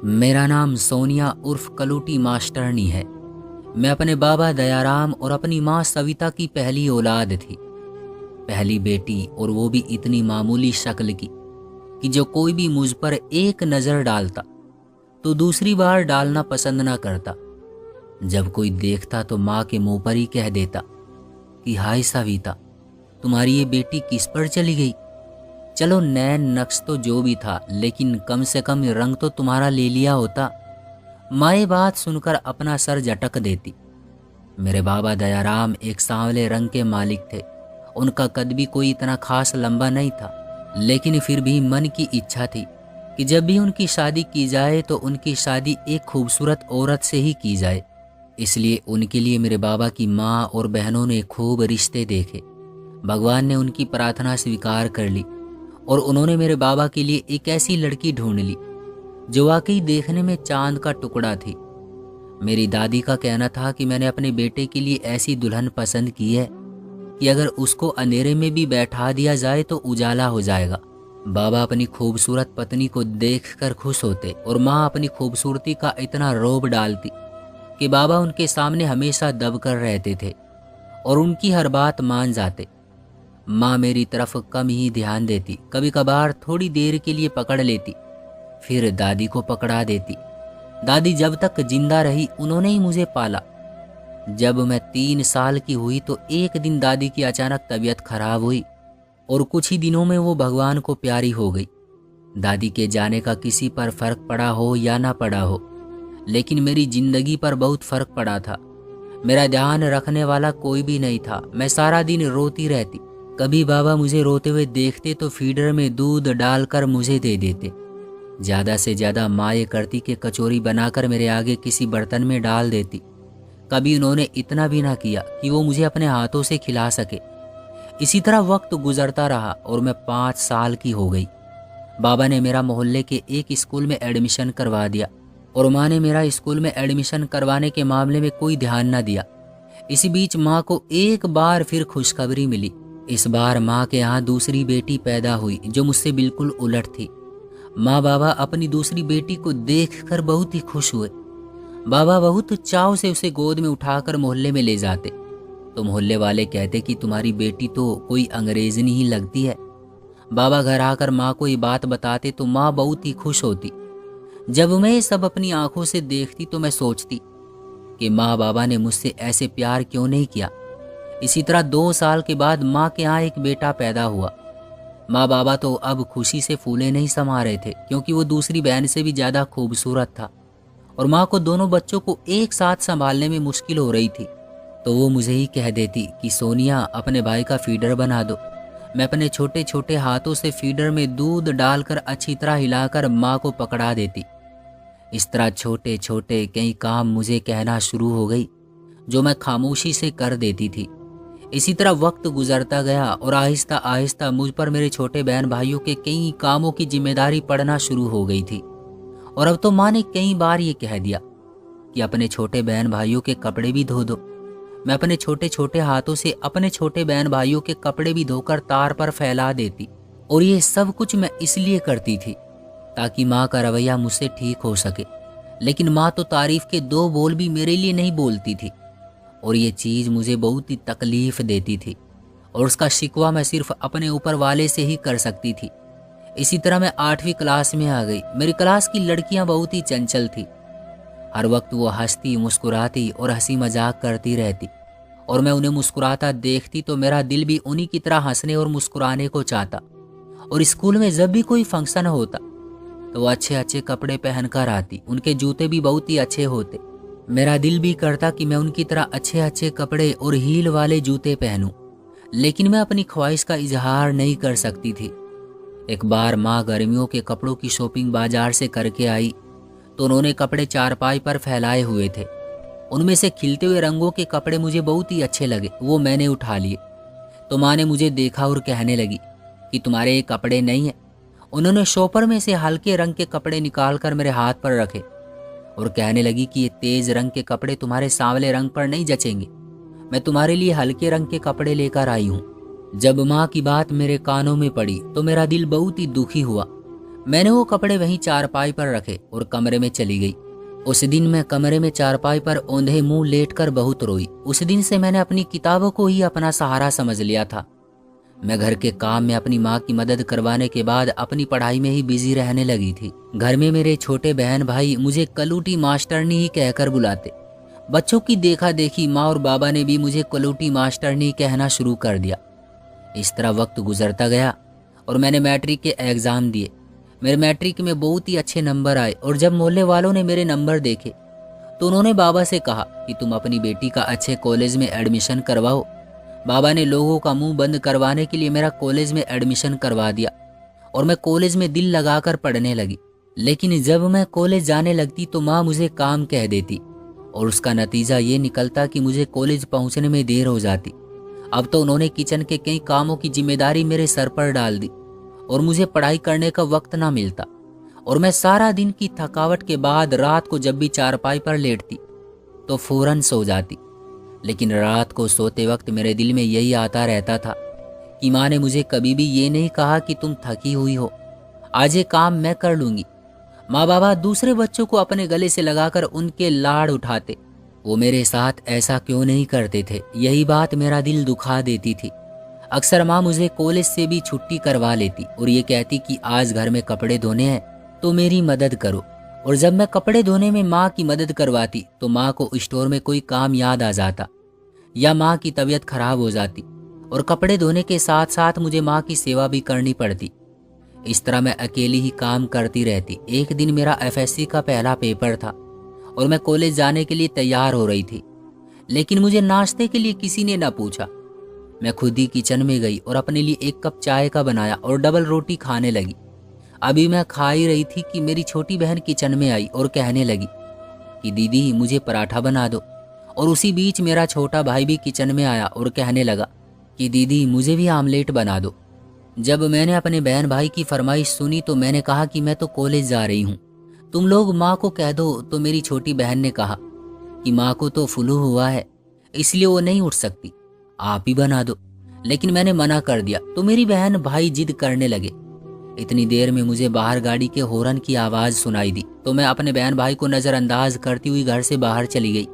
मेरा नाम सोनिया उर्फ कलूटी मास्टरनी है। मैं अपने बाबा दयाराम और अपनी माँ सविता की पहली औलाद थी, पहली बेटी, और वो भी इतनी मामूली शक्ल की कि जो कोई भी मुझ पर एक नज़र डालता तो दूसरी बार डालना पसंद ना करता। जब कोई देखता तो माँ के मुंह पर ही कह देता कि हाय सविता, तुम्हारी ये बेटी किस पर चली गई। चलो नैन नक्श तो जो भी था, लेकिन कम से कम रंग तो तुम्हारा ले लिया होता। माँ बात सुनकर अपना सर झटक देती। मेरे बाबा दयाराम एक सांवले रंग के मालिक थे। उनका कद भी कोई इतना खास लंबा नहीं था, लेकिन फिर भी मन की इच्छा थी कि जब भी उनकी शादी की जाए तो उनकी शादी एक खूबसूरत औरत से ही की जाए। इसलिए उनके लिए मेरे बाबा की माँ और बहनों ने खूब रिश्ते देखे। भगवान ने उनकी प्रार्थना स्वीकार कर ली और उन्होंने मेरे बाबा के लिए एक ऐसी लड़की ढूंढ ली जो वाकई देखने में चांद का टुकड़ा थी। मेरी दादी का कहना था कि मैंने अपने बेटे के लिए ऐसी दुल्हन पसंद की है कि अगर उसको अंधेरे में भी बैठा दिया जाए तो उजाला हो जाएगा। बाबा अपनी खूबसूरत पत्नी को देखकर खुश होते और माँ अपनी खूबसूरती का इतना रौब डालती कि बाबा उनके सामने हमेशा दबकर रहते थे और उनकी हर बात मान जाते। माँ मेरी तरफ कम ही ध्यान देती, कभी कभार थोड़ी देर के लिए पकड़ लेती, फिर दादी को पकड़ा देती। दादी जब तक जिंदा रही उन्होंने ही मुझे पाला। जब मैं 3 साल की हुई तो एक दिन दादी की अचानक तबीयत खराब हुई और कुछ ही दिनों में वो भगवान को प्यारी हो गई। दादी के जाने का किसी पर फर्क पड़ा हो या ना पड़ा हो, लेकिन मेरी जिंदगी पर बहुत फर्क पड़ा था। मेरा ध्यान रखने वाला कोई भी नहीं था। मैं सारा दिन रोती रहती। कभी बाबा मुझे रोते हुए देखते तो फीडर में दूध डालकर मुझे दे देते। ज़्यादा से ज़्यादा माँ ये करती कि कचौरी बनाकर मेरे आगे किसी बर्तन में डाल देती। कभी उन्होंने इतना भी ना किया कि वो मुझे अपने हाथों से खिला सके। इसी तरह वक्त गुजरता रहा और मैं 5 साल की हो गई। बाबा ने मेरा मोहल्ले के एक स्कूल में एडमिशन करवा दिया और माँ ने मेरा स्कूल में एडमिशन करवाने के मामले में कोई ध्यान न दिया। इसी बीच माँ को एक बार फिर खुशखबरी मिली। इस बार माँ के यहाँ दूसरी बेटी पैदा हुई जो मुझसे बिल्कुल उलट थी। माँ बाबा अपनी दूसरी बेटी को देखकर बहुत ही खुश हुए। बाबा बहुत चाव से उसे गोद में उठाकर मोहल्ले में ले जाते तो मोहल्ले वाले कहते कि तुम्हारी बेटी तो कोई अंग्रेजनी ही लगती है। बाबा घर आकर माँ को ये बात बताते तो माँ बहुत ही खुश होती। जब मैं ये सब अपनी आंखों से देखती तो मैं सोचती कि माँ बाबा ने मुझसे ऐसे प्यार क्यों नहीं किया। इसी तरह 2 साल के बाद माँ के यहाँ एक बेटा पैदा हुआ। माँ बाबा तो अब खुशी से फूले नहीं समा रहे थे, क्योंकि वो दूसरी बहन से भी ज़्यादा खूबसूरत था और माँ को दोनों बच्चों को एक साथ संभालने में मुश्किल हो रही थी। तो वो मुझे ही कह देती कि सोनिया, अपने भाई का फीडर बना दो। मैं अपने छोटे छोटे हाथों से फीडर में दूध डालकर अच्छी तरह हिलाकर माँ को पकड़ा देती। इस तरह छोटे छोटे कई काम मुझे कहना शुरू हो गई जो मैं खामोशी से कर देती थी। इसी तरह वक्त गुजरता गया और आहिस्ता आहिस्ता मुझ पर मेरे छोटे बहन भाइयों के कई कामों की जिम्मेदारी पड़ना शुरू हो गई थी। और अब तो माँ ने कई बार ये कह दिया कि अपने छोटे बहन भाइयों के कपड़े भी धो दो। मैं अपने छोटे छोटे हाथों से अपने छोटे बहन भाइयों के कपड़े भी धोकर तार पर फैला देती। और ये सब कुछ मैं इसलिए करती थी ताकि माँ का रवैया मुझसे ठीक हो सके। लेकिन माँ तो तारीफ के 2 बोल भी मेरे लिए नहीं बोलती थी और ये चीज़ मुझे बहुत ही तकलीफ देती थी और उसका शिकवा मैं सिर्फ अपने ऊपर वाले से ही कर सकती थी। इसी तरह मैं 8वीं क्लास में आ गई। मेरी क्लास की लड़कियां बहुत ही चंचल थी। हर वक्त वो हंसती मुस्कुराती और हंसी मजाक करती रहती और मैं उन्हें मुस्कुराता देखती तो मेरा दिल भी उन्हीं की तरह हंसने और मुस्कुराने को चाहता। और स्कूल में जब भी कोई फंक्शन होता तो वो अच्छे अच्छे कपड़े पहनकर आती। उनके जूते भी बहुत ही अच्छे होते। मेरा दिल भी करता कि मैं उनकी तरह अच्छे अच्छे कपड़े और हील वाले जूते पहनूं, लेकिन मैं अपनी ख्वाहिश का इजहार नहीं कर सकती थी। एक बार माँ गर्मियों के कपड़ों की शॉपिंग बाजार से करके आई तो उन्होंने कपड़े चारपाई पर फैलाए हुए थे। उनमें से खिलते हुए रंगों के कपड़े मुझे बहुत ही अच्छे लगे, वो मैंने उठा लिए। तो माँ ने मुझे देखा और कहने लगी कि तुम्हारे ये कपड़े नहीं हैं। उन्होंने शॉपर में से हल्के रंग के कपड़े निकालकर मेरे हाथ पर रखे और कहने लगी कि ये तेज रंग के कपड़े तुम्हारे सांवले रंग पर नहीं जचेंगे। मैं तुम्हारे लिए हल्के रंग के कपड़े लेकर आई हूँ। जब माँ की बात मेरे कानों में पड़ी तो मेरा दिल बहुत ही दुखी हुआ। मैंने वो कपड़े वहीं चारपाई पर रखे और कमरे में चली गई। उस दिन मैं कमरे में चारपाई पर औंधे मुंह लेटकर बहुत रोई। उस दिन से मैंने अपनी किताबों को ही अपना सहारा समझ लिया था। मैं घर के काम में अपनी माँ की मदद करवाने के बाद अपनी पढ़ाई में ही बिजी रहने लगी थी। घर में मेरे छोटे बहन भाई मुझे कलूटी मास्टरनी ही कहकर बुलाते। बच्चों की देखा देखी माँ और बाबा ने भी मुझे कलूटी मास्टरनी कहना शुरू कर दिया। इस तरह वक्त गुजरता गया और मैंने मैट्रिक के एग्ज़ाम दिए। मेरे मैट्रिक में बहुत ही अच्छे नंबर आए और जब मोहल्ले वालों ने मेरे नंबर देखे तो उन्होंने बाबा से कहा कि तुम अपनी बेटी का अच्छे कॉलेज में एडमिशन करवाओ। बाबा ने लोगों का मुंह बंद करवाने के लिए मेरा कॉलेज में एडमिशन करवा दिया और मैं कॉलेज में दिल लगाकर पढ़ने लगी। लेकिन जब मैं कॉलेज जाने लगती तो माँ मुझे काम कह देती और उसका नतीजा ये निकलता कि मुझे कॉलेज पहुँचने में देर हो जाती। अब तो उन्होंने किचन के कई कामों की जिम्मेदारी मेरे सर पर डाल दी और मुझे पढ़ाई करने का वक्त ना मिलता और मैं सारा दिन की थकावट के बाद रात को जब भी चारपाई पर लेटती तो फौरन सो जाती। लेकिन रात को सोते वक्त मेरे दिल में यही आता रहता था कि माँ ने मुझे कभी भी ये नहीं कहा कि तुम थकी हुई हो, आज ये काम मैं कर लूँगी। माँ बाबा दूसरे बच्चों को अपने गले से लगाकर उनके लाड़ उठाते, वो मेरे साथ ऐसा क्यों नहीं करते थे। यही बात मेरा दिल दुखा देती थी। अक्सर माँ मुझे कॉलेज से भी छुट्टी करवा लेती और ये कहती कि आज घर में कपड़े धोने हैं तो मेरी मदद करो। और जब मैं कपड़े धोने में माँ की मदद करवाती तो माँ को स्टोर में कोई काम याद आ जाता या माँ की तबीयत खराब हो जाती और कपड़े धोने के साथ साथ मुझे माँ की सेवा भी करनी पड़ती। इस तरह मैं अकेली ही काम करती रहती। एक दिन मेरा एफएससी का पहला पेपर था और मैं कॉलेज जाने के लिए तैयार हो रही थी, लेकिन मुझे नाश्ते के लिए किसी ने ना पूछा। मैं खुद ही किचन में गई और अपने लिए एक कप चाय का बनाया और डबल रोटी खाने लगी। अभी मैं खा ही रही थी कि मेरी छोटी बहन किचन में आई और कहने लगी कि दीदी मुझे पराठा बना दो। और उसी बीच मेरा छोटा भाई भी किचन में आया और कहने लगा कि दीदी मुझे भी आमलेट बना दो। जब मैंने अपने बहन भाई की फरमाइश सुनी तो मैंने कहा कि मैं तो कॉलेज जा रही हूँ, तुम लोग माँ को कह दो। तो मेरी छोटी बहन ने कहा कि माँ को तो फ्लू हुआ है इसलिए वो नहीं उठ सकती, आप ही बना दो। लेकिन मैंने मना कर दिया तो मेरी बहन भाई जिद करने लगे। इतनी देर में मुझे बाहर गाड़ी के हॉर्न की आवाज़ सुनाई दी तो मैं अपने बहन भाई को नज़रअंदाज करती हुई घर से बाहर चली गई।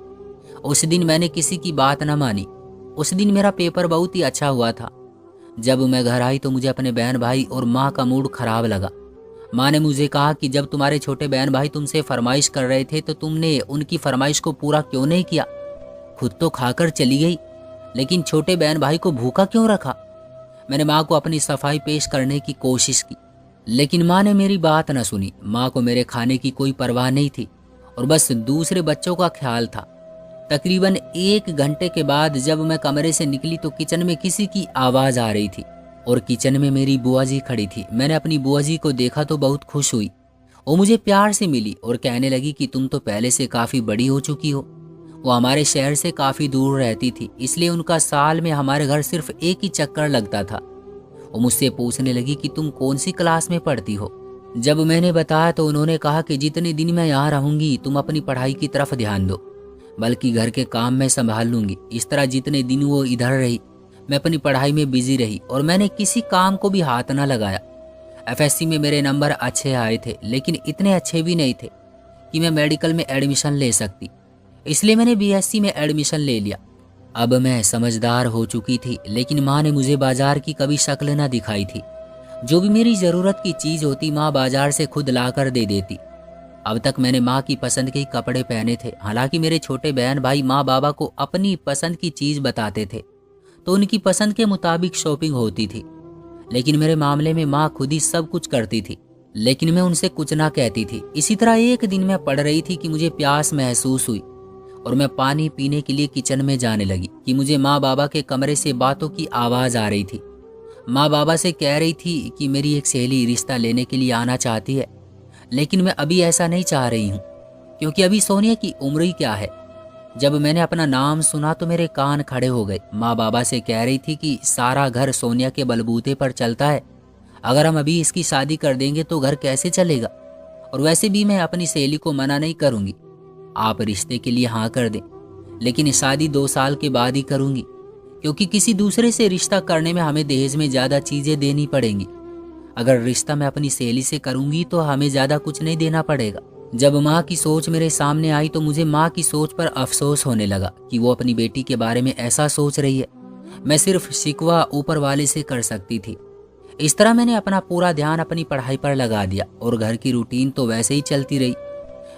उस दिन मैंने किसी की बात न मानी। उस दिन मेरा पेपर बहुत ही अच्छा हुआ था। जब मैं घर आई तो मुझे अपने बहन भाई और माँ का मूड खराब लगा। माँ ने मुझे कहा कि जब तुम्हारे छोटे बहन भाई तुमसे फरमाइश कर रहे थे तो तुमने उनकी फरमाइश को पूरा क्यों नहीं किया। खुद तो खाकर चली गई लेकिन छोटे बहन भाई को भूखा क्यों रखा। मैंने माँ को अपनी सफाई पेश करने की कोशिश की लेकिन माँ ने मेरी बात न सुनी। माँ को मेरे खाने की कोई परवाह नहीं थी और बस दूसरे बच्चों का ख्याल था। तकरीबन 1 घंटे के बाद जब मैं कमरे से निकली तो किचन में किसी की आवाज़ आ रही थी और किचन में मेरी बुआ जी खड़ी थी। मैंने अपनी बुआ जी को देखा तो बहुत खुश हुई। वो मुझे प्यार से मिली और कहने लगी कि तुम तो पहले से काफ़ी बड़ी हो चुकी हो। वो हमारे शहर से काफ़ी दूर रहती थी इसलिए उनका साल में हमारे घर सिर्फ एक ही चक्कर लगता था। वो मुझसे पूछने लगी कि तुम कौन सी क्लास में पढ़ती हो। जब मैंने बताया तो उन्होंने कहा कि जितने दिन मैं यहाँ रहूँगी तुम अपनी पढ़ाई की तरफ ध्यान दो, बल्कि घर के काम मैं संभाल लूँगी। इस तरह जितने दिन वो इधर रही मैं अपनी पढ़ाई में बिजी रही और मैंने किसी काम को भी हाथ ना लगाया। एफएससी में मेरे नंबर अच्छे आए थे लेकिन इतने अच्छे भी नहीं थे कि मैं मेडिकल में एडमिशन ले सकती, इसलिए मैंने बीएससी में एडमिशन ले लिया। अब मैं समझदार हो चुकी थी लेकिन माँ ने मुझे बाजार की कभी शक्ल ना दिखाई थी। जो भी मेरी ज़रूरत की चीज़ होती माँ बाजार से खुद लाकर दे देती। अब तक मैंने माँ की पसंद के ही कपड़े पहने थे। हालांकि मेरे छोटे बहन भाई माँ बाबा को अपनी पसंद की चीज़ बताते थे तो उनकी पसंद के मुताबिक शॉपिंग होती थी, लेकिन मेरे मामले में माँ खुद ही सब कुछ करती थी लेकिन मैं उनसे कुछ ना कहती थी। इसी तरह एक दिन मैं पढ़ रही थी कि मुझे प्यास महसूस हुई और मैं पानी पीने के लिए किचन में जाने लगी कि मुझे माँ बाबा के कमरे से बातों की आवाज़ आ रही थी। माँ बाबा से कह रही थी कि मेरी एक सहेली रिश्ता लेने के लिए आना चाहती है, लेकिन मैं अभी ऐसा नहीं चाह रही हूँ क्योंकि अभी सोनिया की उम्र ही क्या है। जब मैंने अपना नाम सुना तो मेरे कान खड़े हो गए। माँ बाबा से कह रही थी कि सारा घर सोनिया के बलबूते पर चलता है, अगर हम अभी इसकी शादी कर देंगे तो घर कैसे चलेगा। और वैसे भी मैं अपनी सहेली को मना नहीं करूँगी, आप रिश्ते के लिए हाँ कर दें, लेकिन शादी 2 साल के बाद ही करूँगी क्योंकि किसी दूसरे से रिश्ता करने में हमें दहेज में ज़्यादा चीज़ें देनी पड़ेंगी। अगर रिश्ता मैं अपनी सहेली से करूंगी तो हमें ज़्यादा कुछ नहीं देना पड़ेगा। जब माँ की सोच मेरे सामने आई तो मुझे माँ की सोच पर अफसोस होने लगा कि वो अपनी बेटी के बारे में ऐसा सोच रही है। मैं सिर्फ शिकवा ऊपर वाले से कर सकती थी। इस तरह मैंने अपना पूरा ध्यान अपनी पढ़ाई पर लगा दिया और घर की रूटीन तो वैसे ही चलती रही।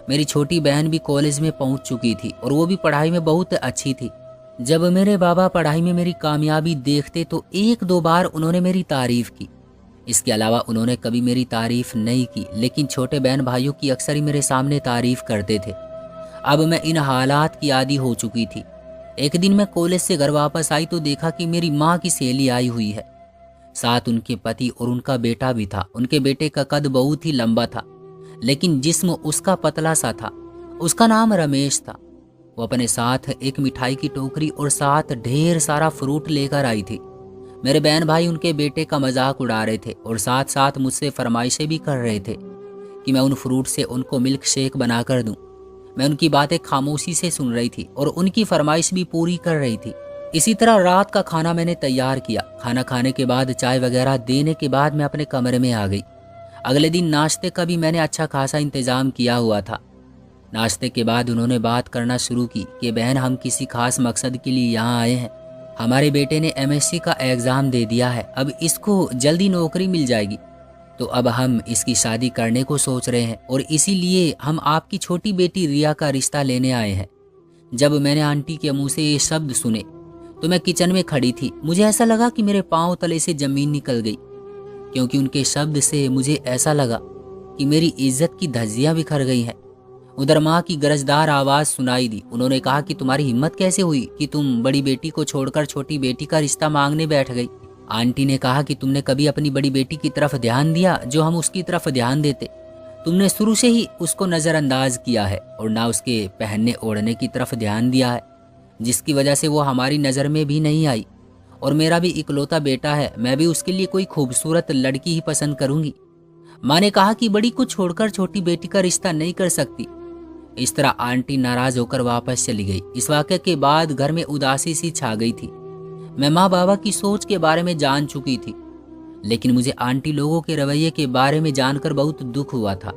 मेरी छोटी बहन भी कॉलेज में पहुंच चुकी थी और वो भी पढ़ाई में बहुत अच्छी थी। जब मेरे बाबा पढ़ाई में मेरी कामयाबी देखते तो एक दो बार उन्होंने मेरी तारीफ की। इसके अलावा उन्होंने कभी मेरी तारीफ नहीं की, लेकिन छोटे बहन भाइयों की अक्सर ही मेरे सामने तारीफ करते थे। अब मैं इन हालात की आदी हो चुकी थी। एक दिन मैं कॉलेज से घर वापस आई तो देखा कि मेरी माँ की सहेली आई हुई है। साथ उनके पति और उनका बेटा भी था। उनके बेटे का कद बहुत ही लंबा था, लेकिन जिस्म उसका पतला सा था। उसका नाम रमेश था। वो अपने साथ एक मिठाई की टोकरी और साथ ढेर सारा फ्रूट लेकर आई थी। मेरे बहन भाई उनके बेटे का मजाक उड़ा रहे थे और साथ साथ मुझसे फरमाइशें भी कर रहे थे कि मैं उन फ्रूट से उनको मिल्क शेक बना कर दूं। मैं उनकी बातें खामोशी से सुन रही थी और उनकी फरमाइश भी पूरी कर रही थी। इसी तरह रात का खाना मैंने तैयार किया। खाना खाने के बाद चाय वगैरह देने के बाद मैं अपने कमरे में आ गई। अगले दिन नाश्ते का भी मैंने अच्छा खासा इंतजाम किया हुआ था। नाश्ते के बाद उन्होंने बात करना शुरू की कि बहन, हम किसी खास मकसद के लिए यहाँ आए हैं। हमारे बेटे ने एमएससी का एग्ज़ाम दे दिया है, अब इसको जल्दी नौकरी मिल जाएगी, तो अब हम इसकी शादी करने को सोच रहे हैं और इसीलिए हम आपकी छोटी बेटी रिया का रिश्ता लेने आए हैं। जब मैंने आंटी के मुंह से ये शब्द सुने तो मैं किचन में खड़ी थी। मुझे ऐसा लगा कि मेरे पाँव तले से ज़मीन निकल गई, क्योंकि उनके शब्द से मुझे ऐसा लगा कि मेरी इज्जत की धज्जियाँ बिखर गई हैं। उधर माँ की गरजदार आवाज़ सुनाई दी। उन्होंने कहा कि तुम्हारी हिम्मत कैसे हुई कि तुम बड़ी बेटी को छोड़कर छोटी बेटी का रिश्ता मांगने बैठ गई। आंटी ने कहा कि तुमने कभी अपनी बड़ी बेटी की तरफ ध्यान दिया जो हम उसकी तरफ ध्यान देते? तुमने शुरू से ही उसको नज़रअंदाज किया है और ना उसके पहनने ओढ़ने की तरफ ध्यान दिया है, जिसकी वजह से वो हमारी नज़र में भी नहीं आई। और मेरा भी इकलौता बेटा है, मैं भी उसके लिए कोई खूबसूरत लड़की ही पसंद करूंगी। माँ ने कहा कि बड़ी को छोड़कर छोटी बेटी का रिश्ता नहीं कर सकती। इस तरह आंटी नाराज होकर वापस चली गई। इस वाक़े के बाद घर में उदासी सी छा गई थी। मैं माँ बाबा की सोच के बारे में जान चुकी थी, लेकिन मुझे आंटी लोगों के रवैये के बारे में जानकर बहुत दुख हुआ था।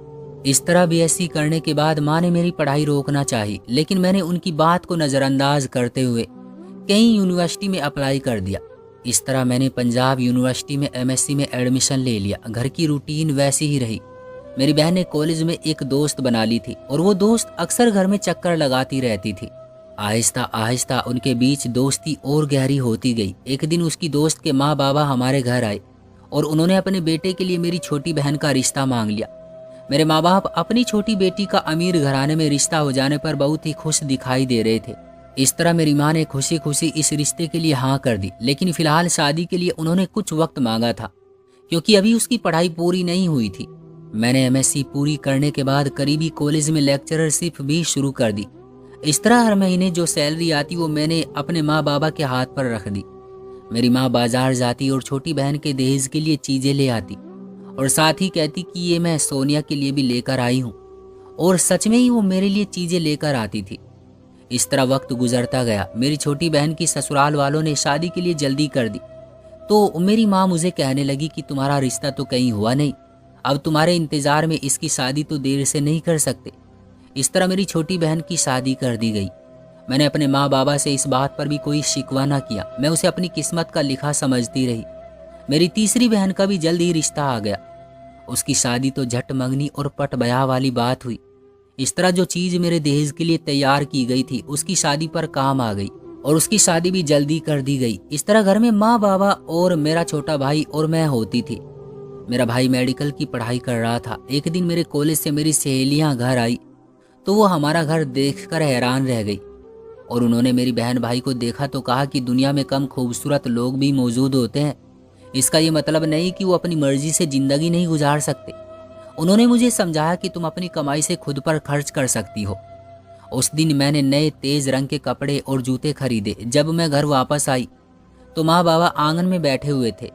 इस तरह बीएससी करने के बाद माँ ने मेरी पढ़ाई रोकना चाही, लेकिन मैंने उनकी बात को नज़रअंदाज करते हुए कई यूनिवर्सिटी में अप्लाई कर दिया। इस तरह मैंने पंजाब यूनिवर्सिटी में एमएससी में एडमिशन ले लिया। घर की रूटीन वैसी ही रही। मेरी बहन ने कॉलेज में एक दोस्त बना ली थी और वो दोस्त अक्सर घर में चक्कर लगाती रहती थी। आहिस्ता आहिस्ता उनके बीच दोस्ती और गहरी होती गई। एक दिन उसकी दोस्त के माँ बाबा हमारे घर आए और उन्होंने अपने बेटे के लिए मेरी छोटी बहन का रिश्ता मांग लिया। मेरे माँ बाप अपनी छोटी बेटी का अमीर घराने में रिश्ता हो जाने पर बहुत ही खुश दिखाई दे रहे थे। इस तरह मेरी माँ ने खुशी खुशी इस रिश्ते के लिए हाँ कर दी, लेकिन फिलहाल शादी के लिए उन्होंने कुछ वक्त मांगा था, क्योंकि अभी उसकी पढ़ाई पूरी नहीं हुई थी। मैंने एमएससी पूरी करने के बाद करीबी कॉलेज में लेक्चररशिप भी शुरू कर दी। इस तरह हर महीने जो सैलरी आती वो मैंने अपने माँ बाबा के हाथ पर रख दी। मेरी माँ बाजार जाती और छोटी बहन के दहेज के लिए चीज़ें ले आती और साथ ही कहती कि ये मैं सोनिया के लिए भी लेकर आई हूँ, और सच में ही वो मेरे लिए चीज़ें लेकर आती थी। इस तरह वक्त गुजरता गया। मेरी छोटी बहन की ससुराल वालों ने शादी के लिए जल्दी कर दी, तो मेरी माँ मुझे कहने लगी कि तुम्हारा रिश्ता तो कहीं हुआ नहीं, अब तुम्हारे इंतज़ार में इसकी शादी तो देर से नहीं कर सकते। इस तरह मेरी छोटी बहन की शादी कर दी गई। मैंने अपने माँ बाबा से इस बात पर भी कोई शिकवा ना किया। मैं उसे अपनी किस्मत का लिखा समझती रही। मेरी तीसरी बहन का भी जल्द ही रिश्ता आ गया। उसकी शादी तो झट मंगनी और पट ब्याह वाली बात हुई। इस तरह जो चीज़ मेरे दहेज के लिए तैयार की गई थी उसकी शादी पर काम आ गई और उसकी शादी भी जल्दी कर दी गई। इस तरह घर में माँ बाबा और मेरा छोटा भाई और मैं होती थी। मेरा भाई मेडिकल की पढ़ाई कर रहा था। एक दिन मेरे कॉलेज से मेरी सहेलियां घर आई तो वो हमारा घर देखकर हैरान रह गई और उन्होंने मेरी बहन भाई को देखा तो कहा कि दुनिया में कम खूबसूरत लोग भी मौजूद होते हैं। इसका ये मतलब नहीं कि वो अपनी मर्जी से ज़िंदगी नहीं गुजार सकते। उन्होंने मुझे समझाया कि तुम अपनी कमाई से खुद पर खर्च कर सकती हो। उस दिन मैंने नए तेज़ रंग के कपड़े और जूते खरीदे। जब मैं घर वापस आई तो माँ बाबा आंगन में बैठे हुए थे।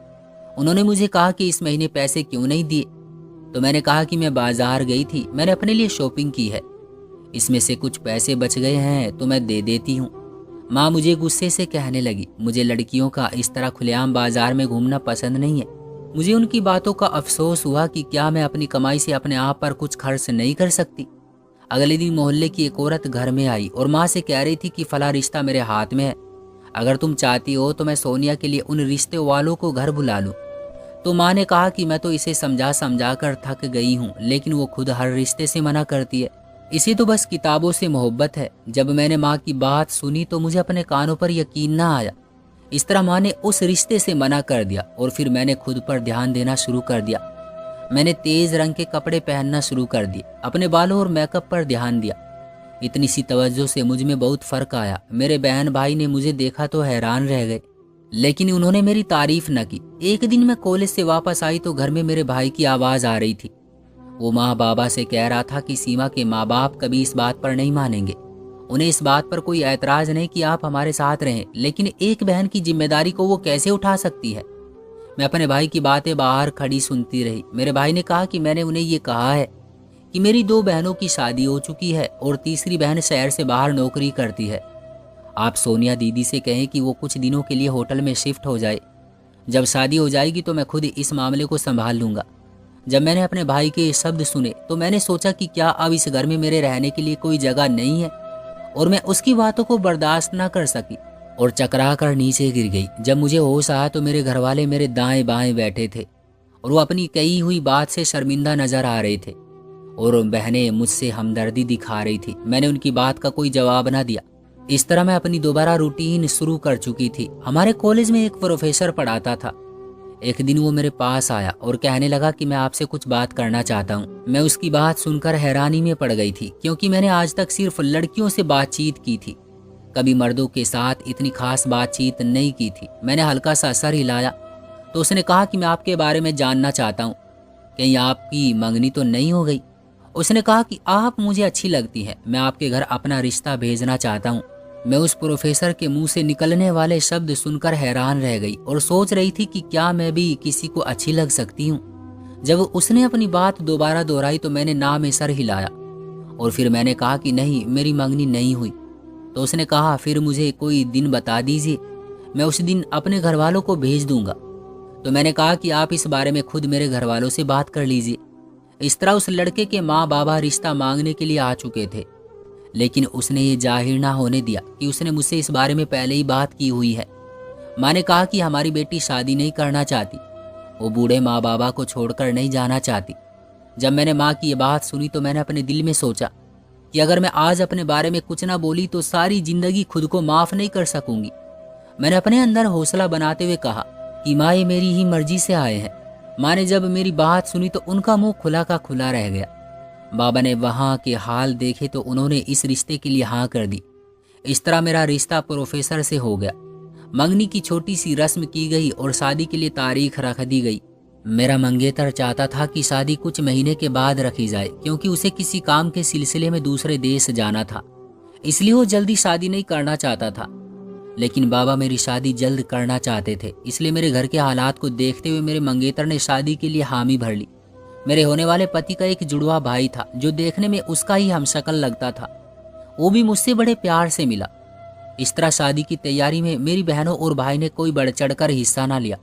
उन्होंने मुझे कहा कि इस महीने पैसे क्यों नहीं दिए, तो मैंने कहा कि मैं बाजार गई थी, मैंने अपने लिए शॉपिंग की है, इसमें से कुछ पैसे बच गए हैं तो मैं दे देती हूँ। माँ मुझे गुस्से से कहने लगी, मुझे लड़कियों का इस तरह खुलेआम बाजार में घूमना पसंद नहीं है। मुझे उनकी बातों का अफसोस हुआ कि क्या मैं अपनी कमाई से अपने आप पर कुछ खर्च नहीं कर सकती। अगले दिन मोहल्ले की एक औरत घर में आई और माँ से कह रही थी कि फला रिश्ता मेरे हाथ में है, अगर तुम चाहती हो तो मैं सोनिया के लिए उन रिश्ते वालों को घर बुला लूं। तो माँ ने कहा कि मैं तो इसे समझा समझा कर थक गई हूँ, लेकिन वो खुद हर रिश्ते से मना करती है, इसे तो बस किताबों से मोहब्बत है। जब मैंने माँ की बात सुनी तो मुझे अपने कानों पर यकीन ना आया। इस तरह माँ ने उस रिश्ते से मना कर दिया और फिर मैंने खुद पर ध्यान देना शुरू कर दिया। मैंने तेज रंग के कपड़े पहनना शुरू कर दिए, अपने बालों और मेकअप पर ध्यान दिया। इतनी सी तवज्जो से मुझ में बहुत फर्क आया। मेरे बहन भाई ने मुझे देखा तो हैरान रह गए, लेकिन उन्होंने मेरी तारीफ न की। एक दिन मैं कॉलेज से वापस आई तो घर में मेरे भाई की आवाज़ आ रही थी। वो माँ बाबा से कह रहा था कि सीमा के माँ बाप कभी इस बात पर नहीं मानेंगे, उन्हें इस बात पर कोई ऐतराज नहीं कि आप हमारे साथ रहें, लेकिन एक बहन की जिम्मेदारी को वो कैसे उठा सकती है। मैं अपने भाई की बातें बाहर खड़ी सुनती रही। मेरे भाई ने कहा कि मैंने उन्हें ये कहा है कि मेरी 2 बहनों की शादी हो चुकी है और तीसरी बहन शहर से बाहर नौकरी करती है। आप सोनिया दीदी से कहें कि वो कुछ दिनों के लिए होटल में शिफ्ट हो जाए। जब शादी हो जाएगी तो मैं खुद इस मामले को संभाल लूँगा। जब मैंने अपने भाई के ये शब्द सुने तो मैंने सोचा कि क्या अब इस घर में मेरे रहने के लिए कोई जगह नहीं है, और मैं उसकी बातों को बर्दाश्त ना कर सकी और चकरा कर नीचे गिर गई। जब मुझे होश आया तो मेरे घरवाले मेरे दाएं बाएं बैठे थे और वो अपनी कही हुई बात से शर्मिंदा नजर आ रहे थे और बहनें मुझसे हमदर्दी दिखा रही थी। मैंने उनकी बात का कोई जवाब ना दिया। इस तरह मैं अपनी दोबारा रूटीन शुरू कर चुकी थी। हमारे कॉलेज में एक प्रोफेसर पढ़ाता था। एक दिन वो मेरे पास आया और कहने लगा कि मैं आपसे कुछ बात करना चाहता हूँ। मैं उसकी बात सुनकर हैरानी में पड़ गई थी, क्योंकि मैंने आज तक सिर्फ लड़कियों से बातचीत की थी, कभी मर्दों के साथ इतनी खास बातचीत नहीं की थी। मैंने हल्का सा सर हिलाया तो उसने कहा कि मैं आपके बारे में जानना चाहता हूँ, कहीं आपकी मंगनी तो नहीं हो गई। उसने कहा कि आप मुझे अच्छी लगती हैं, मैं आपके घर अपना रिश्ता भेजना चाहता हूँ। मैं उस प्रोफेसर के मुंह से निकलने वाले शब्द सुनकर हैरान रह गई और सोच रही थी कि क्या मैं भी किसी को अच्छी लग सकती हूँ। जब उसने अपनी बात दोबारा दोहराई तो मैंने ना में सर हिलाया और फिर मैंने कहा कि नहीं, मेरी मंगनी नहीं हुई। तो उसने कहा फिर मुझे कोई दिन बता दीजिए, मैं उस दिन अपने घर वालों को भेज दूंगा। तो मैंने कहा कि आप इस बारे में खुद मेरे घर वालों से बात कर लीजिए। इस तरह उस लड़के के माँ बाबा रिश्ता मांगने के लिए आ चुके थे, लेकिन उसने ये जाहिर ना होने दिया कि उसने मुझसे इस बारे में पहले ही बात की हुई है। माँ ने कहा कि हमारी बेटी शादी नहीं करना चाहती, वो बूढ़े माँ बाबा को छोड़कर नहीं जाना चाहती। जब मैंने माँ की ये बात सुनी तो मैंने अपने दिल में सोचा कि अगर मैं आज अपने बारे में कुछ ना बोली तो सारी जिंदगी खुद को माफ नहीं कर सकूंगी। मैंने अपने अंदर हौसला बनाते हुए कहा कि माँ, ये मेरी ही मर्जी से आए हैं। माँ ने जब मेरी बात सुनी तो उनका मुंह खुला का खुला रह गया। बाबा ने वहाँ के हाल देखे तो उन्होंने इस रिश्ते के लिए हाँ कर दी। इस तरह मेरा रिश्ता प्रोफेसर से हो गया। मंगनी की छोटी सी रस्म की गई और शादी के लिए तारीख रख दी गई। मेरा मंगेतर चाहता था कि शादी कुछ महीने के बाद रखी जाए, क्योंकि उसे किसी काम के सिलसिले में दूसरे देश जाना था, इसलिए वो जल्दी शादी नहीं करना चाहता था। लेकिन बाबा मेरी शादी जल्द करना चाहते थे, इसलिए मेरे घर के हालात को देखते हुए मेरे मंगेतर ने शादी के लिए हामी भर ली। मेरे होने वाले पति का एक जुड़वा भाई था जो देखने में उसका ही हमशक्ल लगता था, वो भी मुझसे बड़े प्यार से मिला। इस तरह शादी की तैयारी में मेरी बहनों और भाई ने कोई बढ़ चढ़कर हिस्सा ना लिया,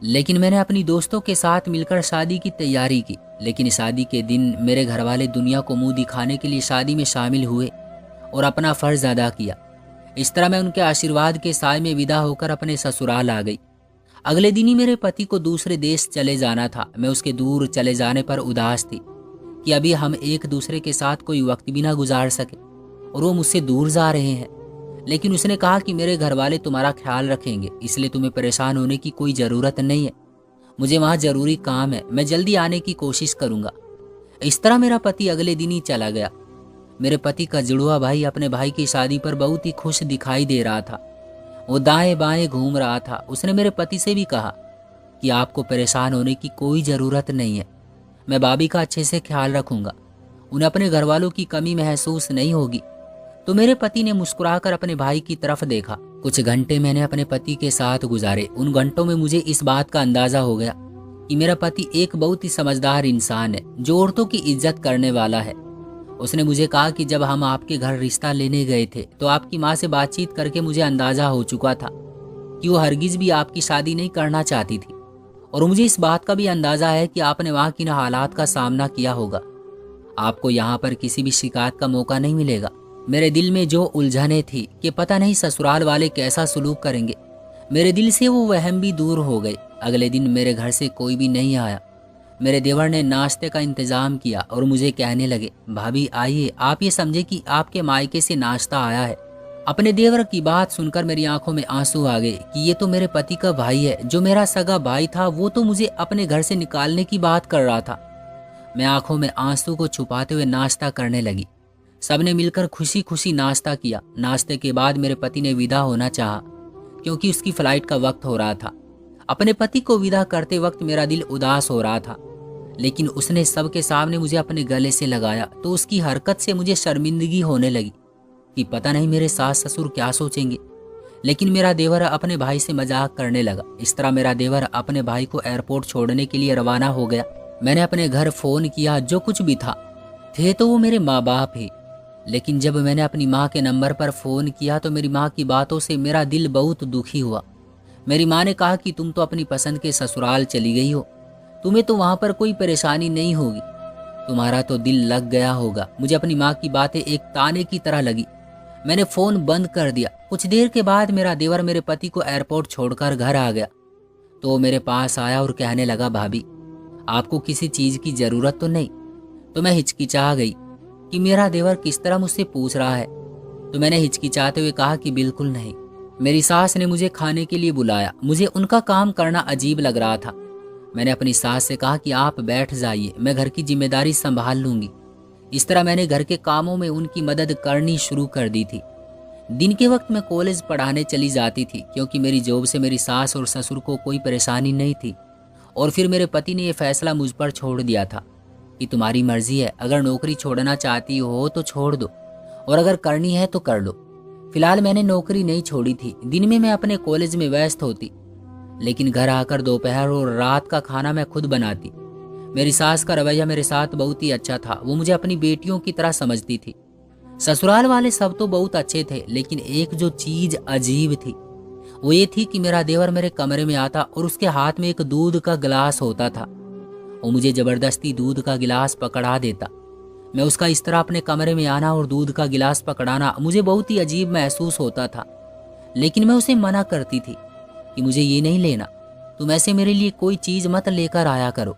लेकिन मैंने अपनी दोस्तों के साथ मिलकर शादी की तैयारी की। लेकिन शादी के दिन मेरे घर वाले दुनिया को मुंह दिखाने के लिए शादी में शामिल हुए और अपना फर्ज अदा किया। इस तरह मैं उनके आशीर्वाद के साय में विदा होकर अपने ससुराल आ गई। अगले दिन ही मेरे पति को दूसरे देश चले जाना था। मैं उसके दूर चले जाने पर उदास थी कि अभी हम एक दूसरे के साथ कोई वक्त भी ना गुजार सके और वो मुझसे दूर जा रहे हैं। लेकिन उसने कहा कि मेरे घर वाले तुम्हारा ख्याल रखेंगे, इसलिए तुम्हें परेशान होने की कोई ज़रूरत नहीं है। मुझे वहाँ ज़रूरी काम है, मैं जल्दी आने की कोशिश करूँगा। इस तरह मेरा पति अगले दिन ही चला गया। मेरे पति का जुड़वा भाई अपने भाई की शादी पर बहुत ही खुश दिखाई दे रहा था। वो दाएं बाएं घूम रहा था। उसने मेरे पति से भी कहा कि आपको परेशान होने की कोई ज़रूरत नहीं है, मैं भाभी का अच्छे से ख्याल रखूँगा, उन्हें अपने घर वालों की कमी महसूस नहीं होगी। तो मेरे पति ने मुस्कुराकर अपने भाई की तरफ देखा। कुछ घंटे मैंने अपने पति के साथ गुजारे। उन घंटों में मुझे इस बात का अंदाज़ा हो गया कि मेरा पति एक बहुत ही समझदार इंसान है जो औरतों की इज्जत करने वाला है। उसने मुझे कहा कि जब हम आपके घर रिश्ता लेने गए थे तो आपकी माँ से बातचीत करके मुझे अंदाज़ा हो चुका था कि वो हरगिज़ भी आपकी शादी नहीं करना चाहती थी और मुझे इस बात का भी अंदाज़ा है कि आपने वहाँ की हालात का सामना किया होगा। आपको यहाँ पर किसी भी शिकायत का मौका नहीं मिलेगा। मेरे दिल में जो उलझने थी कि पता नहीं ससुराल वाले कैसा सलूक करेंगे, मेरे दिल से वो वहम भी दूर हो गए। अगले दिन मेरे घर से कोई भी नहीं आया। मेरे देवर ने नाश्ते का इंतज़ाम किया और मुझे कहने लगे, भाभी आइए, आप ये समझे कि आपके मायके से नाश्ता आया है। अपने देवर की बात सुनकर मेरी आंखों में आंसू आ गए कि ये तो मेरे पति का भाई है। जो मेरा सगा भाई था वो तो मुझे अपने घर से निकालने की बात कर रहा था। मैं आंखों में आंसू को छुपाते हुए नाश्ता करने लगी। सबने मिलकर खुशी खुशी नाश्ता किया। नाश्ते के बाद मेरे पति ने विदा होना चाहा क्योंकि उसकी फ्लाइट का वक्त हो रहा था। अपने पति को विदा करते वक्त मेरा दिल उदास हो रहा था, लेकिन उसने सबके सामने मुझे अपने गले से लगाया तो उसकी हरकत से मुझे शर्मिंदगी होने लगी कि पता नहीं मेरे सास ससुर क्या सोचेंगे। लेकिन मेरा देवर अपने भाई से मजाक करने लगा। इस तरह मेरा देवर अपने भाई को एयरपोर्ट छोड़ने के लिए रवाना हो गया। मैंने अपने घर फ़ोन किया, जो कुछ भी था, थे तो वो मेरे माँ बाप ही। लेकिन जब मैंने अपनी माँ के नंबर पर फ़ोन किया तो मेरी माँ की बातों से मेरा दिल बहुत दुखी हुआ। मेरी माँ ने कहा कि तुम तो अपनी पसंद के ससुराल चली गई हो, तुम्हें तो वहाँ पर कोई परेशानी नहीं होगी, तुम्हारा तो दिल लग गया होगा। मुझे अपनी माँ की बातें एक ताने की तरह लगी। मैंने फ़ोन बंद कर दिया। कुछ देर के बाद मेरा देवर मेरे पति को एयरपोर्ट छोड़कर घर आ गया तो वो मेरे पास आया और कहने लगा, भाभी आपको किसी चीज़ की ज़रूरत तो नहीं? तो मैं हिचकिचा गई कि मेरा देवर किस तरह मुझसे पूछ रहा है। तो मैंने हिचकिचाते हुए कहा कि बिल्कुल नहीं। मेरी सास ने मुझे खाने के लिए बुलाया। मुझे उनका काम करना अजीब लग रहा था। मैंने अपनी सास से कहा कि आप बैठ जाइए, मैं घर की जिम्मेदारी संभाल लूँगी। इस तरह मैंने घर के कामों में उनकी मदद करनी शुरू कर दी थी। दिन के वक्त मैं कॉलेज पढ़ाने चली जाती थी क्योंकि मेरी जॉब से मेरी सास और ससुर को कोई परेशानी नहीं थी। और फिर मेरे पति ने यह फैसला मुझ पर छोड़ दिया था कि तुम्हारी मर्जी है, अगर नौकरी छोड़ना चाहती हो तो छोड़ दो और अगर करनी है तो कर लो। फिलहाल मैंने नौकरी नहीं छोड़ी थी। दिन में मैं अपने कॉलेज में व्यस्त होती, लेकिन घर आकर दोपहर और रात का खाना मैं खुद बनाती। मेरी सास का रवैया मेरे साथ बहुत ही अच्छा था। वो मुझे अपनी बेटियों की तरह समझती थी। ससुराल वाले सब तो बहुत अच्छे थे, लेकिन एक जो चीज अजीब थी वो ये थी कि मेरा देवर मेरे कमरे में आता और उसके हाथ में एक दूध का गिलास होता था। वो मुझे जबरदस्ती दूध का गिलास पकड़ा देता। मैं उसका इस तरह अपने कमरे में आना और दूध का गिलास पकड़ाना मुझे बहुत ही अजीब महसूस होता था। लेकिन मैं उसे मना करती थी कि मुझे ये नहीं लेना, तुम ऐसे मेरे लिए कोई चीज़ मत लेकर आया करो।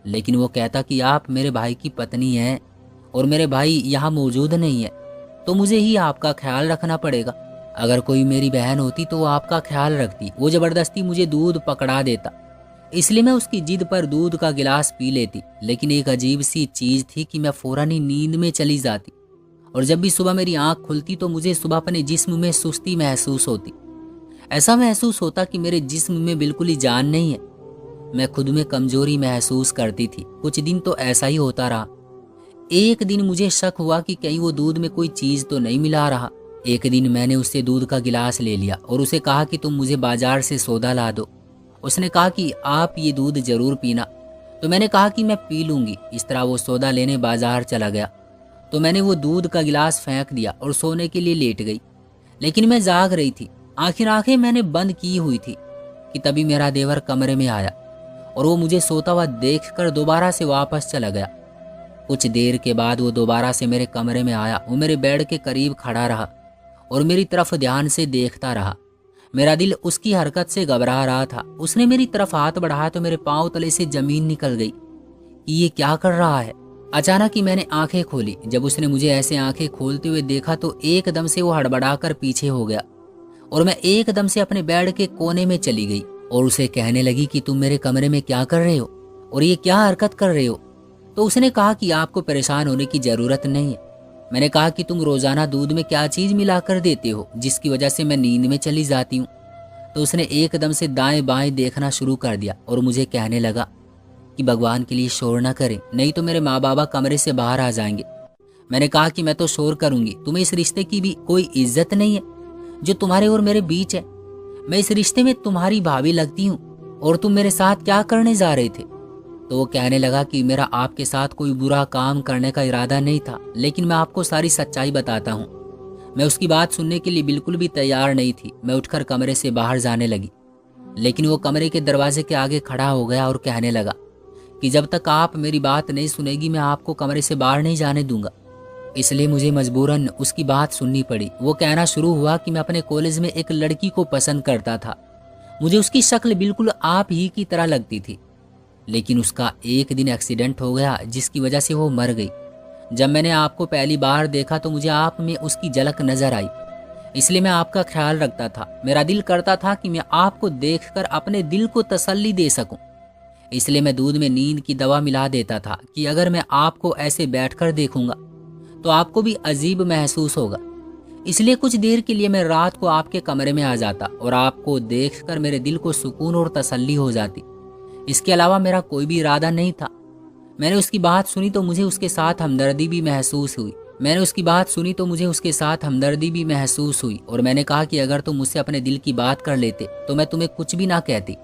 लेकिन वो कहता कि आप मेरे भाई की पत्नी हैं और मेरे भाई यहाँ मौजूद नहीं है, तो मुझे ही आपका ख्याल रखना पड़ेगा। अगर कोई मेरी बहन होती तो वो आपका ख्याल रखती। वो ज़बरदस्ती मुझे दूध पकड़ा देता, इसलिए मैं उसकी जिद पर दूध का गिलास पी लेती। लेकिन एक अजीब सी चीज़ थी कि मैं फ़ौरन ही नींद में चली जाती और जब भी सुबह मेरी आँख खुलती तो मुझे सुबह अपने जिस्म में सुस्ती महसूस होती। ऐसा महसूस होता कि मेरे जिस्म में बिल्कुल ही जान नहीं है। मैं खुद में कमजोरी महसूस करती थी। कुछ दिन तो ऐसा ही होता रहा। एक दिन मुझे शक हुआ कि कहीं वो दूध में कोई चीज़ तो नहीं मिला रहा। एक दिन मैंने उससे दूध का गिलास ले लिया और उसे कहा कि तुम मुझे बाजार से सौदा ला दो। उसने कहा कि आप ये दूध जरूर पीना। तो मैंने कहा कि मैं पी लूँगी। इस तरह वो सौदा लेने बाजार चला गया तो मैंने वो दूध का गिलास फेंक दिया और सोने के लिए लेट गई। लेकिन मैं जाग रही थी, आंखें मैंने बंद की हुई थी कि तभी मेरा देवर कमरे में आया और वो मुझे सोता हुआ देखकर दोबारा से वापस चला गया। कुछ देर के बाद वो दोबारा से मेरे कमरे में आया। वो मेरे बेड के करीब खड़ा रहा और मेरी तरफ ध्यान से देखता रहा। मेरा दिल उसकी हरकत से घबरा रहा था। उसने मेरी तरफ हाथ बढ़ाया तो मेरे पांव तले से जमीन निकल गई कि ये क्या कर रहा है। अचानक ही मैंने आंखें खोली। जब उसने मुझे ऐसे आंखें खोलते हुए देखा तो एकदम से वो हड़बड़ाकर पीछे हो गया और मैं एकदम से अपने बेड के कोने में चली गई और उसे कहने लगी कि तुम मेरे कमरे में क्या कर रहे हो और ये क्या हरकत कर रहे हो। तो उसने कहा कि आपको परेशान होने की ज़रूरत नहीं है। मैंने कहा कि तुम रोज़ाना दूध में क्या चीज़ मिलाकर देते हो जिसकी वजह से मैं नींद में चली जाती हूँ। तो उसने एकदम से दाएं बाएं देखना शुरू कर दिया और मुझे कहने लगा कि भगवान के लिए शोर ना करें, नहीं तो मेरे माँ बाबा कमरे से बाहर आ जाएंगे। मैंने कहा कि मैं तो शोर करूँगी, तुम्हें इस रिश्ते की भी कोई इज्जत नहीं है जो तुम्हारे और मेरे बीच है। मैं इस रिश्ते में तुम्हारी भाभी लगती हूँ और तुम मेरे साथ क्या करने जा रहे थे। तो वो कहने लगा कि मेरा आपके साथ कोई बुरा काम करने का इरादा नहीं था, लेकिन मैं आपको सारी सच्चाई बताता हूँ। मैं उसकी बात सुनने के लिए बिल्कुल भी तैयार नहीं थी। मैं उठकर कमरे से बाहर जाने लगी। लेकिन वो कमरे के दरवाजे के आगे खड़ा हो गया और कहने लगा कि जब तक आप मेरी बात नहीं सुनेगी मैं आपको कमरे से बाहर नहीं जाने दूंगा। इसलिए मुझे मजबूरन उसकी बात सुननी पड़ी। वो कहना शुरू हुआ कि मैं अपने कॉलेज में एक लड़की को पसंद करता था। मुझे उसकी शक्ल बिल्कुल आप ही की तरह लगती थी, लेकिन उसका एक दिन एक्सीडेंट हो गया जिसकी वजह से वो मर गई। जब मैंने आपको पहली बार देखा तो मुझे आप में उसकी झलक नजर आई, इसलिए मैं आपका ख्याल रखता था। मेरा दिल करता था कि मैं आपको देखकर अपने दिल को तसल्ली दे सकूं, इसलिए मैं दूध में नींद की दवा मिला देता था कि अगर मैं आपको ऐसे बैठकर देखूंगा तो आपको भी अजीब महसूस होगा। इसलिए कुछ देर के लिए मैं रात को आपके कमरे में आ जाता और आपको देखकर मेरे दिल को सुकून और तसल्ली हो जाती। इसके अलावा मेरा कोई भी इरादा नहीं था। मैंने उसकी बात सुनी तो मुझे उसके साथ हमदर्दी भी महसूस हुई और मैंने कहा कि अगर तुम मुझसे अपने दिल की बात कर लेते तो मैं तुम्हें कुछ भी ना कहती,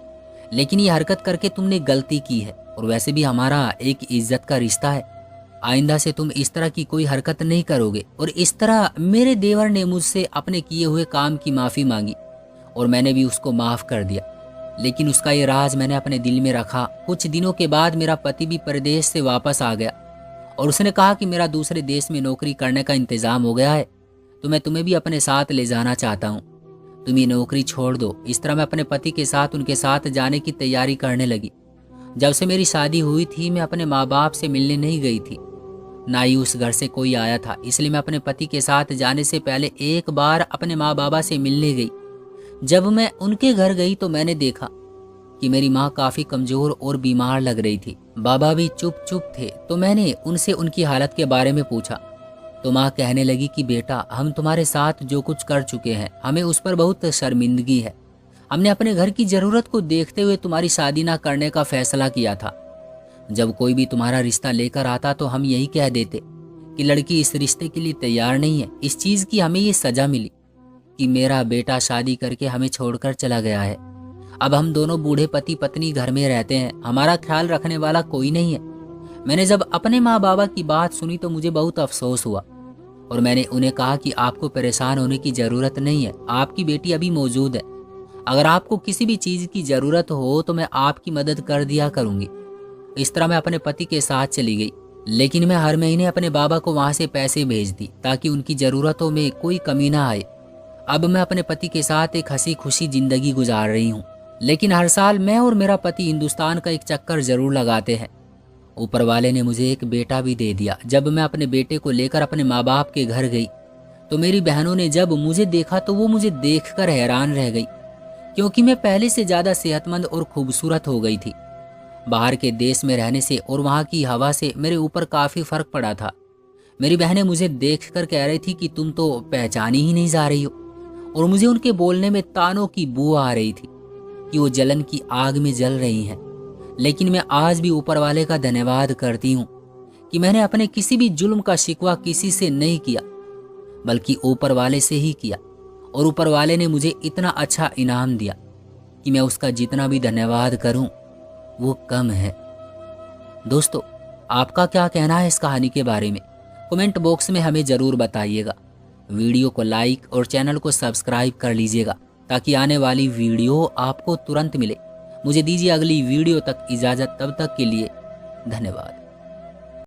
लेकिन ये हरकत करके तुमने गलती की है और वैसे भी हमारा एक इज्जत का रिश्ता है। आइंदा से तुम इस तरह की कोई हरकत नहीं करोगे। और इस तरह मेरे देवर ने मुझसे अपने किए हुए काम की माफ़ी मांगी और मैंने भी उसको माफ़ कर दिया, लेकिन उसका ये राज मैंने अपने दिल में रखा। कुछ दिनों के बाद मेरा पति भी परदेश से वापस आ गया और उसने कहा कि मेरा दूसरे देश में नौकरी करने का इंतज़ाम हो गया है, तो मैं तुम्हें भी अपने साथ ले जाना चाहता हूँ। तुम ये नौकरी छोड़ दो। इस तरह मैं अपने पति के साथ उनके साथ जाने की तैयारी करने लगी। जब से मेरी शादी हुई थी मैं अपने माँ बाप से मिलने नहीं गई थी, ना ही उस घर से कोई आया था। इसलिए मैं अपने पति के साथ जाने से पहले एक बार अपने माँ बाबा से मिलने गई। जब मैं उनके घर गई तो मैंने देखा कि मेरी माँ काफ़ी कमज़ोर और बीमार लग रही थी। बाबा भी चुप चुप थे, तो मैंने उनसे उनकी हालत के बारे में पूछा तो माँ कहने लगी कि बेटा, हम तुम्हारे साथ जो कुछ कर चुके हैं हमें उस पर बहुत शर्मिंदगी है। हमने अपने घर की ज़रूरत को देखते हुए तुम्हारी शादी ना करने का फैसला किया था। जब कोई भी तुम्हारा रिश्ता लेकर आता तो हम यही कह देते कि लड़की इस रिश्ते के लिए तैयार नहीं है। इस चीज़ की हमें ये सज़ा मिली कि मेरा बेटा शादी करके हमें छोड़कर चला गया है। अब हम दोनों बूढ़े पति पत्नी घर में रहते हैं, हमारा ख्याल रखने वाला कोई नहीं है। मैंने जब अपने माँ बाबा की बात सुनी तो मुझे बहुत अफसोस हुआ और मैंने उन्हें कहा कि आपको परेशान होने की ज़रूरत नहीं है, आपकी बेटी अभी मौजूद है। अगर आपको किसी भी चीज़ की ज़रूरत हो तो मैं आपकी मदद कर दिया करूँगी। इस तरह मैं अपने पति के साथ चली गई, लेकिन मैं हर महीने अपने बाबा को वहाँ से पैसे भेजती ताकि उनकी ज़रूरतों में कोई कमी ना आए। अब मैं अपने पति के साथ एक हंसी खुशी ज़िंदगी गुजार रही हूँ, लेकिन हर साल मैं और मेरा पति हिंदुस्तान का एक चक्कर ज़रूर लगाते हैं। ऊपर वाले ने मुझे एक बेटा भी दे दिया। जब मैं अपने बेटे को लेकर अपने माँ बाप के घर गई तो मेरी बहनों ने जब मुझे देखा तो वो मुझे देखकर हैरान रह गई, क्योंकि मैं पहले से ज़्यादा सेहतमंद और खूबसूरत हो गई थी। बाहर के देश में रहने से और वहाँ की हवा से मेरे ऊपर काफ़ी फ़र्क पड़ा था। मेरी बहनें मुझे देखकर कह रही थी कि तुम तो पहचानी ही नहीं जा रही हो, और मुझे उनके बोलने में तानों की बू आ रही थी कि वो जलन की आग में जल रही हैं। लेकिन मैं आज भी ऊपर वाले का धन्यवाद करती हूँ कि मैंने अपने किसी भी जुल्म का शिकवा किसी से नहीं किया, बल्कि ऊपर वाले से ही किया, और ऊपर वाले ने मुझे इतना अच्छा इनाम दिया कि मैं उसका जितना भी धन्यवाद करूँ वो कम है। दोस्तों, आपका क्या कहना है इस कहानी के बारे में? कमेंट बॉक्स में हमें ज़रूर बताइएगा। वीडियो को लाइक और चैनल को सब्सक्राइब कर लीजिएगा ताकि आने वाली वीडियो आपको तुरंत मिले। मुझे दीजिए अगली वीडियो तक इजाज़त, तब तक के लिए धन्यवाद।